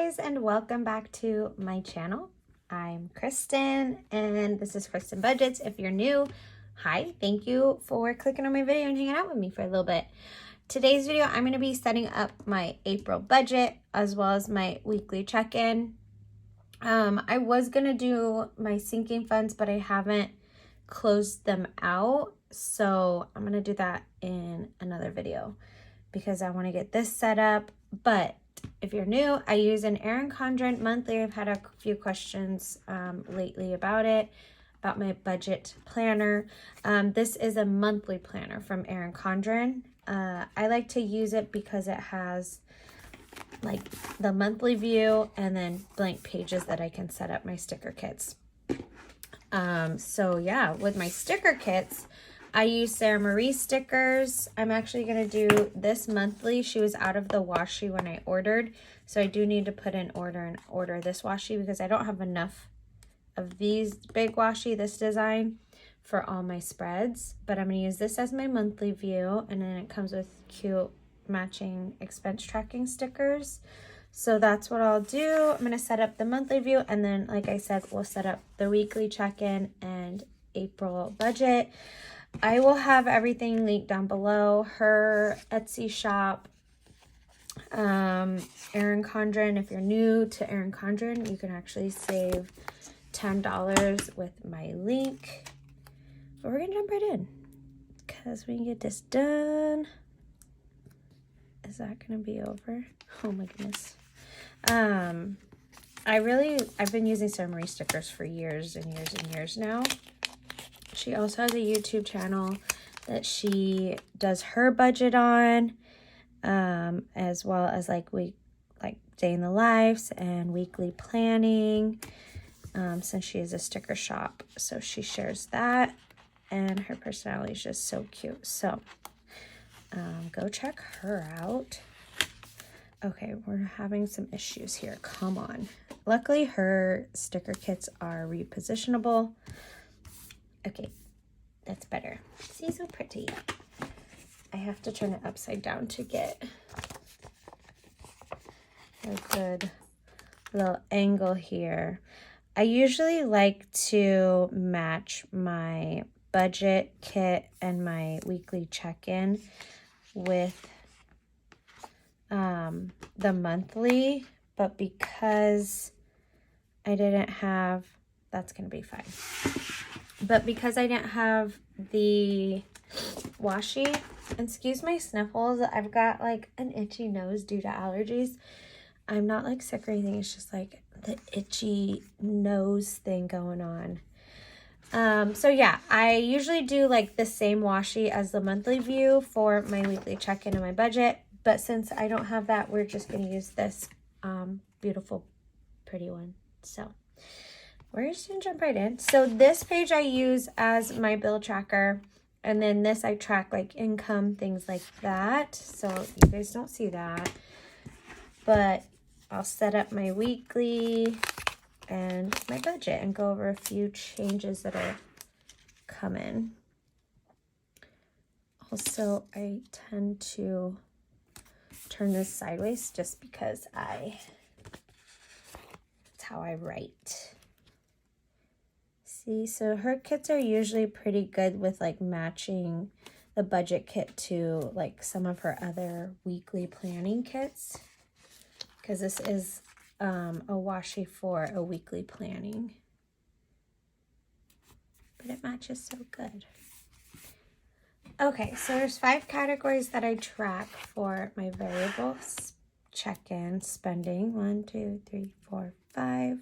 guys, and welcome back to my channel. I'm Kristen and this is Kristen Budgets. If you're new, hi, thank you for clicking on my video and hanging out with me for a little bit. Today's video, I'm going to be setting up my April budget as well as my weekly check-in. I was going to do my sinking funds, but I haven't closed them out, so I'm going to do that in another video because I want to get this set up. But if you're new, I use an Erin Condren monthly. I've had a few questions lately about it, about my budget planner. This is a monthly planner from Erin Condren. I like to use it because it has like the monthly view and then blank pages that I can set up my sticker kits. So yeah, with my sticker kits, I use Sara Marie stickers. I'm actually going to do this monthly. She was out of the washi when I ordered, so I do need to put in order and order this washi because I don't have enough of these big washi, this design, for all my spreads. But I'm going to use this as my monthly view, and then it comes with cute matching expense tracking stickers. So that's what I'll do. I'm going to set up the monthly view, and then, like I said, we'll set up the weekly check-in and April budget. I will have everything linked down below. Her Etsy shop, Erin Condren. If you're new to Erin Condren, you can actually save $10 with my link. But we're gonna jump right in because we can get this done. Is that gonna be over? Oh my goodness. I've been using Sara Marie stickers for years and years and years now. She also has a YouTube channel that she does her budget on, as well as like day in the lives and weekly planning, since she is a sticker shop. So she shares that, and her personality is just so cute. So go check her out. Okay, we're having some issues here. Come on. Luckily, her sticker kits are repositionable. Okay, that's better. See, so pretty. I have to turn it upside down to get a good little angle here. I usually like to match my budget kit and my weekly check-in with the monthly, but because I didn't have, that's gonna be fine. But because I didn't have the washi, excuse my sniffles, I've got like an itchy nose due to allergies. I'm not like sick or anything, it's just like the itchy nose thing going on. So yeah, I usually do like the same washi as the monthly view for my weekly check-in and my budget. But since I don't have that, we're just going to use this beautiful, pretty one. So we're just going to jump right in. So this page I use as my bill tracker. And then this I track like income, things like that. So you guys don't see that. But I'll set up my weekly and my budget and go over a few changes that are coming. Also, I tend to turn this sideways just because that's how I write. See, so her kits are usually pretty good with like matching the budget kit to like some of her other weekly planning kits, because this is a washi for a weekly planning, but it matches so good. Okay, so there's 5 categories that I track for my variable check-in spending. 1, 2, 3, 4, 5.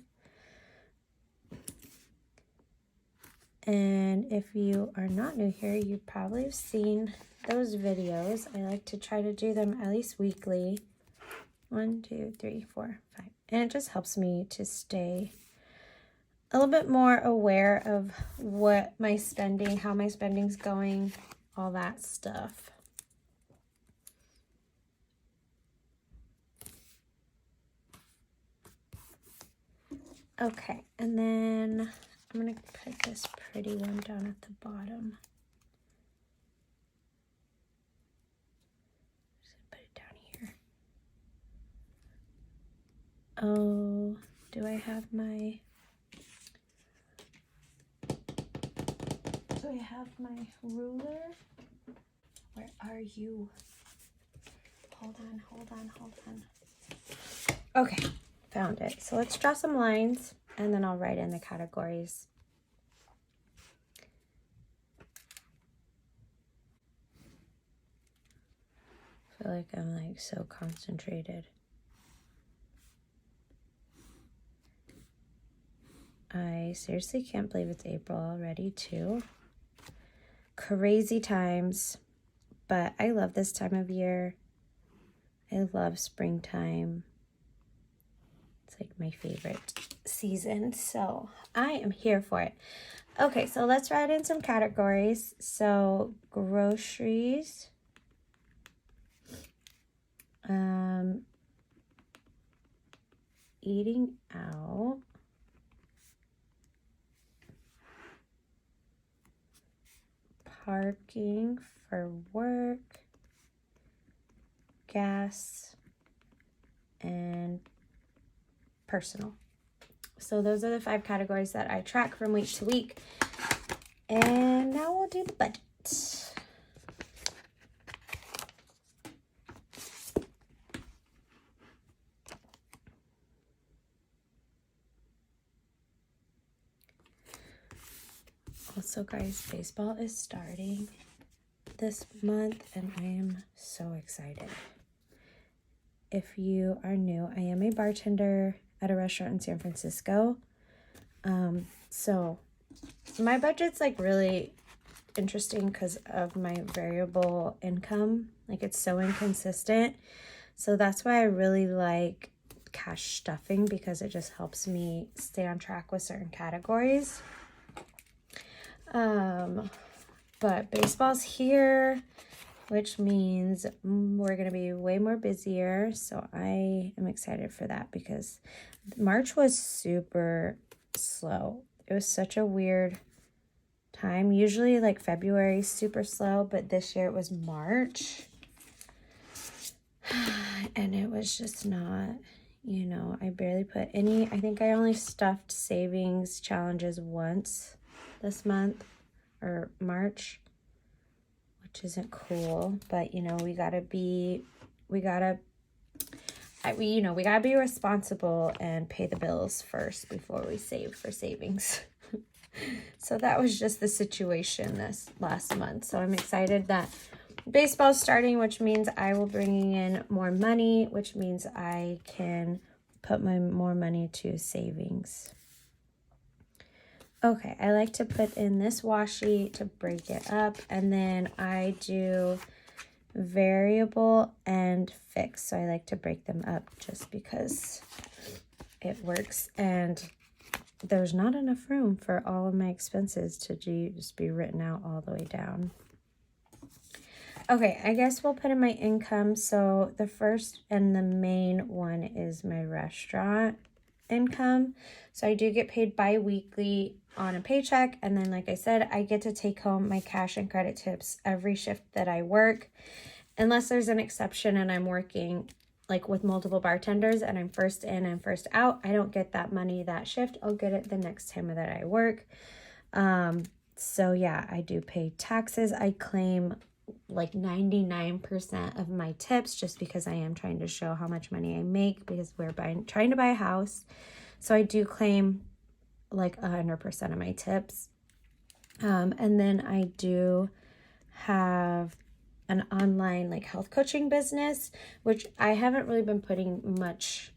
And if you are not new here, you probably have seen those videos. I like to try to do them at least weekly. 1, 2, 3, 4, 5. And it just helps me to stay a little bit more aware of what my spending, how my spending's going, all that stuff. Okay, and then I'm going to put this pretty one down at the bottom. Just put it down here. Oh, do I have my ruler? Where are you? Hold on. Okay, found it. So let's draw some lines and then I'll write in the categories. I feel like I'm like so concentrated. I seriously can't believe it's April already too. Crazy times, but I love this time of year. I love springtime. It's like my favorite season, so I am here for it. Okay, so let's write in some categories. So groceries, eating out, parking for work, gas, and personal. So those are the 5 categories that I track from week to week. And now we'll do the budget. Also, guys, baseball is starting this month and I am so excited. If you are new, I am a bartender at a restaurant in San Francisco. So my budget's like really interesting because of my variable income. Like it's so inconsistent. So that's why I really like cash stuffing, because it just helps me stay on track with certain categories. But baseball's here, which means we're going to be way more busier. So I am excited for that because March was super slow. It was such a weird time. Usually like February is super slow, but this year it was March. And it was just not, you know, I barely put any, I think I only stuffed savings challenges once this month or March, which isn't cool, but you know, we gotta be responsible and pay the bills first before we save for savings. So that was just the situation this last month. So I'm excited that baseball's starting, which means I will bring in more money, which means I can put more money to savings. Okay, I like to put in this washi to break it up, and then I do variable and fixed. So I like to break them up just because it works, and there's not enough room for all of my expenses to just be written out all the way down. Okay, I guess we'll put in my income. So the first and the main one is my restaurant income. So I do get paid bi-weekly on a paycheck, and then like I said, I get to take home my cash and credit tips every shift that I work, unless there's an exception and I'm working like with multiple bartenders and I'm first in and first out. I don't get that money that shift. I'll get it the next time that I work. So yeah, I do pay taxes. I claim like 99% of my tips just because I am trying to show how much money I make, because we're trying to buy a house. So I do claim like 100% of my tips. And then I do have an online like health coaching business, which I haven't really been putting much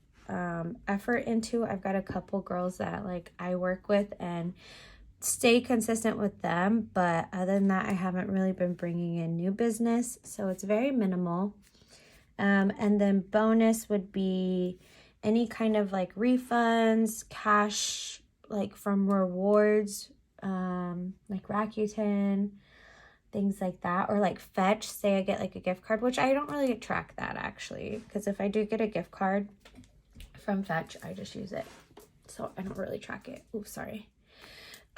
effort into. I've got a couple girls that like I work with and stay consistent with them, but other than that, I haven't really been bringing in new business, so it's very minimal. And then bonus would be any kind of like refunds, cash like from rewards, like Rakuten, things like that, or like Fetch. Say I get like a gift card, which I don't really track that actually, because if I do get a gift card from Fetch, I just use it, so I don't really track it. Oops, sorry.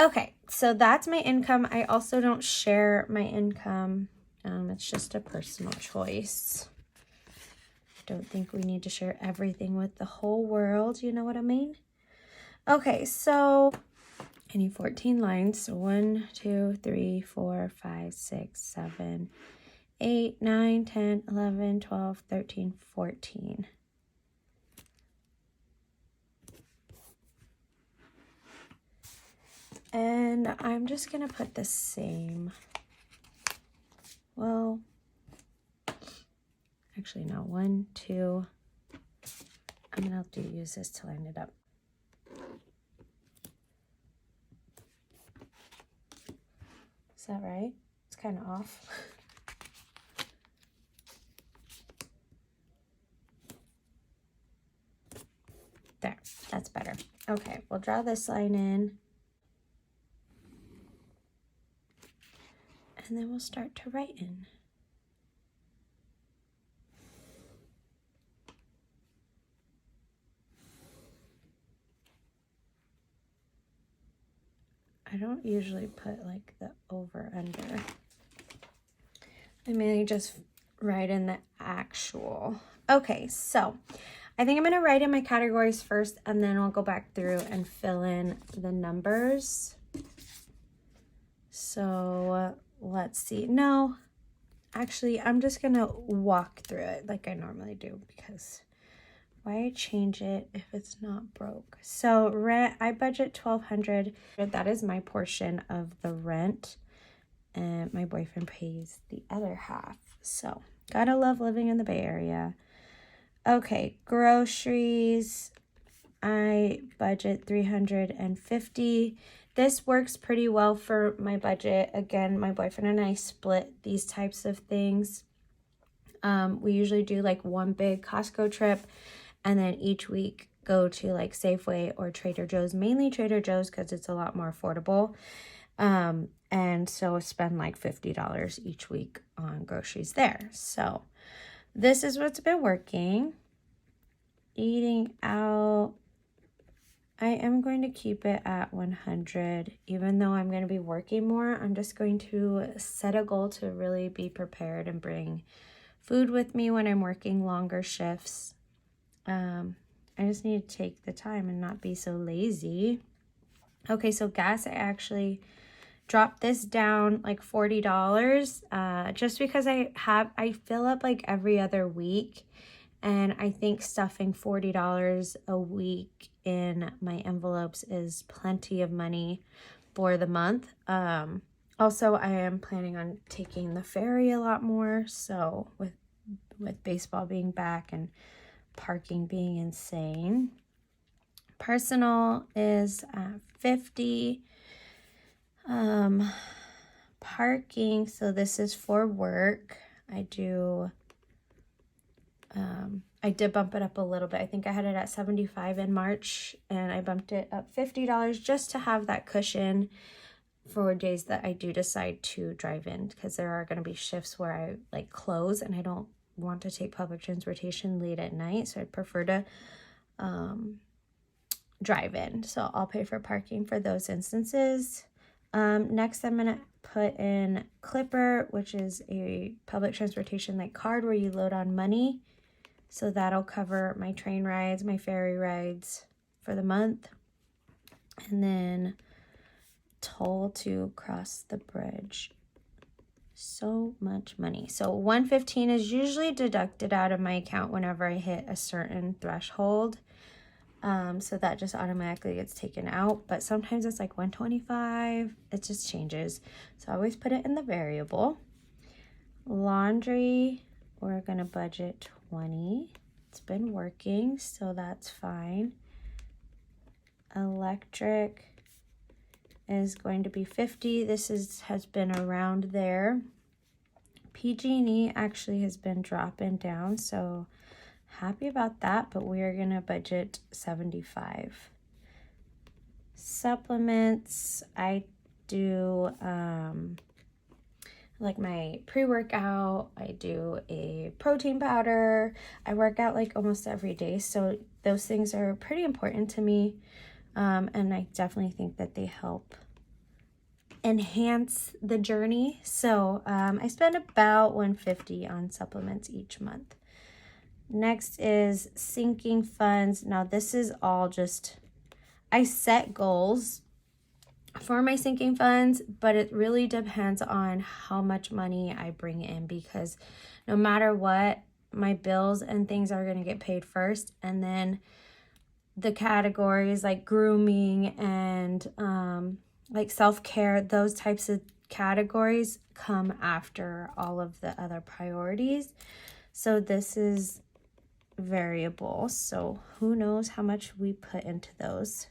Okay, so that's my income. I also don't share my income. It's just a personal choice. don't think we need to share everything with the whole world. You know what I mean? Okay, so I need 14 lines. So 1, 2, 3, 4, 5, 6, 7, 8, 9, 10, 11, 12, 13, 14. And I'm just going to put the same. Well, actually, no. 1, 2. I'm going to use this to line it up. Is that right? It's kind of off. There, that's better. Okay, we'll draw this line in. And then we'll start to write in. I don't usually put like the over under. I mainly just write in the actual. Okay, so I think I'm going to write in my categories first, and then I'll go back through and fill in the numbers. So let's see. No, actually, I'm just going to walk through it like I normally do, because why change it if it's not broke? So rent, I budget $1,200. That is my portion of the rent, and my boyfriend pays the other half. So gotta love living in the Bay Area. Okay, groceries, I budget $350. This works pretty well for my budget. Again, my boyfriend and I split these types of things. We usually do like one big Costco trip, and then each week go to like Safeway or Trader Joe's, mainly Trader Joe's because it's a lot more affordable. And so spend like $50 each week on groceries there. So this is what's been working. Eating out, I am going to keep it at 100. Even though I'm going to be working more, I'm just going to set a goal to really be prepared and bring food with me when I'm working longer shifts. I just need to take the time and not be so lazy. Okay, so gas, I actually dropped this down like $40, just because I fill up like every other week, and I think stuffing $40 a week in my envelopes is plenty of money for the month. Also, I am planning on taking the ferry a lot more, so with baseball being back and parking being insane. Personal is at 50. Parking, so this is for work. I did bump it up a little bit. I think I had it at 75 in March, and I bumped it up $50 just to have that cushion for days that I do decide to drive in, because there are going to be shifts where I like close and I don't want to take public transportation late at night, so I'd prefer to drive in. So I'll pay for parking for those instances. Next, I'm going to put in Clipper, which is a public transportation like card where you load on money. So that'll cover my train rides, my ferry rides for the month. And then toll to cross the bridge. So much money. So $115 is usually deducted out of my account whenever I hit a certain threshold. So that just automatically gets taken out, but sometimes it's like $125. It just changes. So I always put it in the variable. Laundry, we're gonna budget $20. It's been working, so that's fine. Electric is going to be $50. This has been around there. PG&E actually has been dropping down, so happy about that, but we are gonna budget $75. Supplements, I do like my pre-workout, I do a protein powder. I work out like almost every day, so those things are pretty important to me, and I definitely think that they help enhance the journey. So I spend about $150 on supplements each month. Next is sinking funds. Now this is all just, I set goals for my sinking funds, but it really depends on how much money I bring in, because no matter what, my bills and things are going to get paid first, and then the categories like grooming and like self-care, those types of categories come after all of the other priorities. So this is variable, so who knows how much we put into those.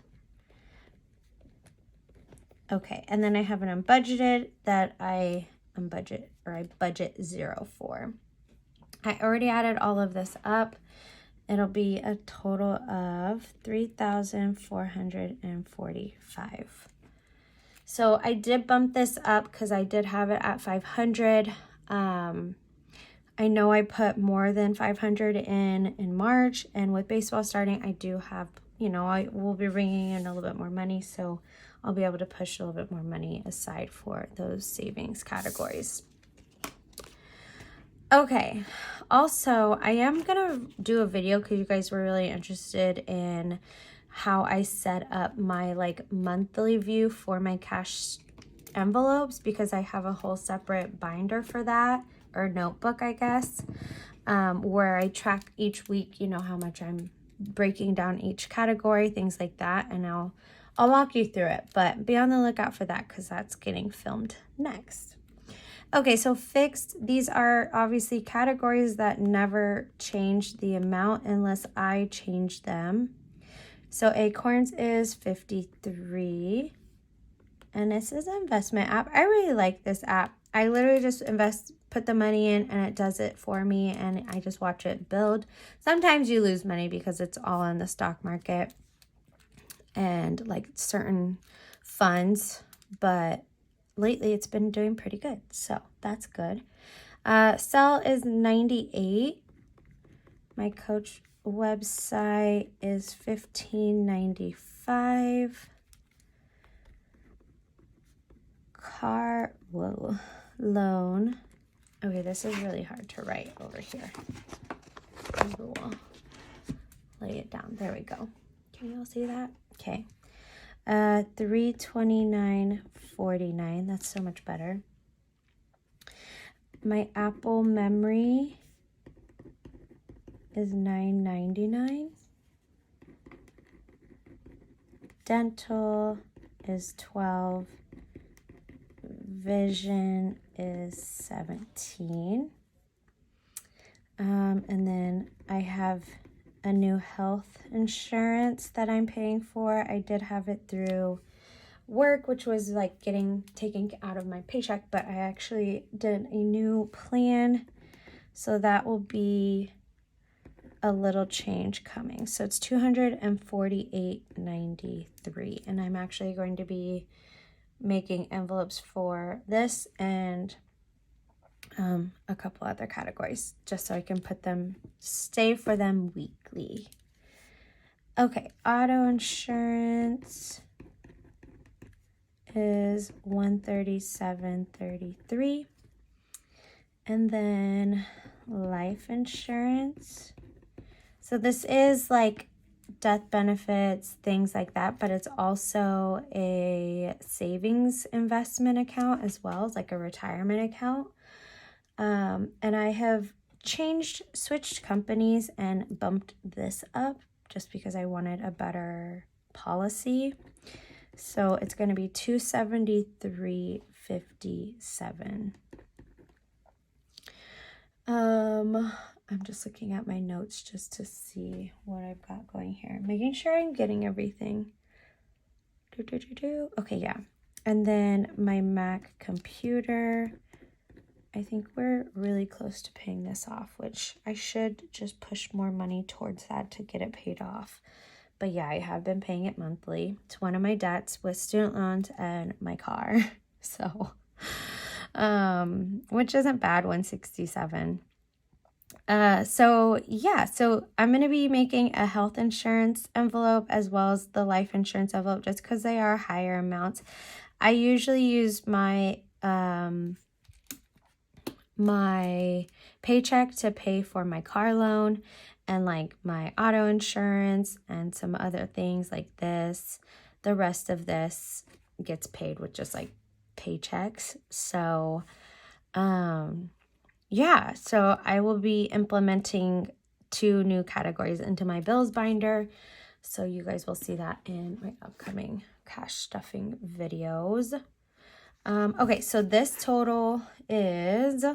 Okay, and then I have an unbudgeted that I budget 0 for. I already added all of this up. It'll be a total of $3,445. So I did bump this up because I did have it at 500. I know I put more than 500 in March, and with baseball starting, I do have, I will be bringing in a little bit more money, so I'll be able to push a little bit more money aside for those savings categories. Okay, also, I am gonna do a video because you guys were really interested in how I set up my monthly view for my cash envelopes, because I have a whole separate binder for that, or notebook, I guess, where I track each week, how much I'm breaking down each category, things like that, and I'll walk you through it, but be on the lookout for that because that's getting filmed next. Okay, so fixed, these are obviously categories that never change the amount unless I change them. So Acorns is 53, and this is an investment app. I really like this app. I literally just put the money in, and it does it for me, and I just watch it build. Sometimes you lose money because it's all in the stock market and certain funds, but lately it's been doing pretty good, so that's good. Sell is 98. My Coach website is $15.95. Car loan. Okay, this is really hard to write over here. We'll lay it down. There we go. Can you all see that? Okay. $329.49. That's so much better. My Apple memory is $9.99. Dental is $12. Vision is $17. And then I have a new health insurance that I'm paying for. I did have it through work, which was getting taken out of my paycheck, but I actually did a new plan, so that will be a little change coming. So it's $248.93, and I'm actually going to be making envelopes for this and a couple other categories, just so I can save for them weekly. Okay, auto insurance is $137.33, and then life insurance. So this is death benefits, things like that, but it's also a savings investment account as well. It's like a retirement account. And I have switched companies and bumped this up just because I wanted a better policy. So it's going to be $273.57. I'm just looking at my notes just to see what I've got going here. Making sure I'm getting everything. Okay, yeah. And then my Mac computer. I think we're really close to paying this off, which I should just push more money towards that to get it paid off. But yeah, I have been paying it monthly. It's one of my debts with student loans and my car. So, which isn't bad, $167. So I'm going to be making a health insurance envelope as well as the life insurance envelope just because they are higher amounts. I usually use my my paycheck to pay for my car loan, and like my auto insurance and some other things like this. The rest of this gets paid with just like paychecks. So yeah, so I will be implementing 2 new categories into my bills binder. So you guys will see that in my upcoming cash stuffing videos. Okay, so this total is...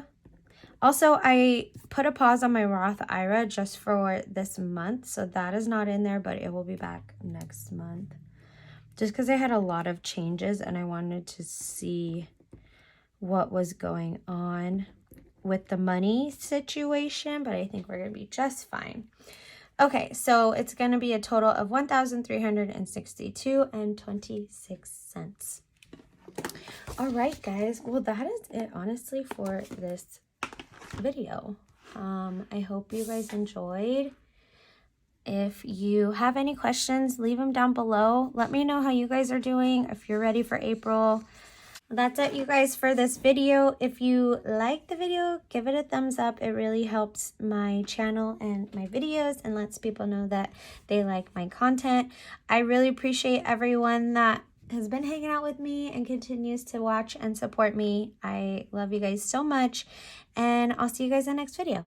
Also, I put a pause on my Roth IRA just for this month, so that is not in there, but it will be back next month. Just because I had a lot of changes and I wanted to see what was going on with the money situation, but I think we're going to be just fine. Okay, so it's going to be a total of $1,362.26. All right, guys. Well, that is it, honestly, for this video. I hope you guys enjoyed. If you have any questions, leave them down below. Let me know how you guys are doing, if you're ready for April. That's it, you guys, for this video. If you like the video, give it a thumbs up. It really helps my channel and my videos and lets people know that they like my content. I really appreciate everyone that has been hanging out with me and continues to watch and support me. I love you guys so much, and I'll see you guys in the next video.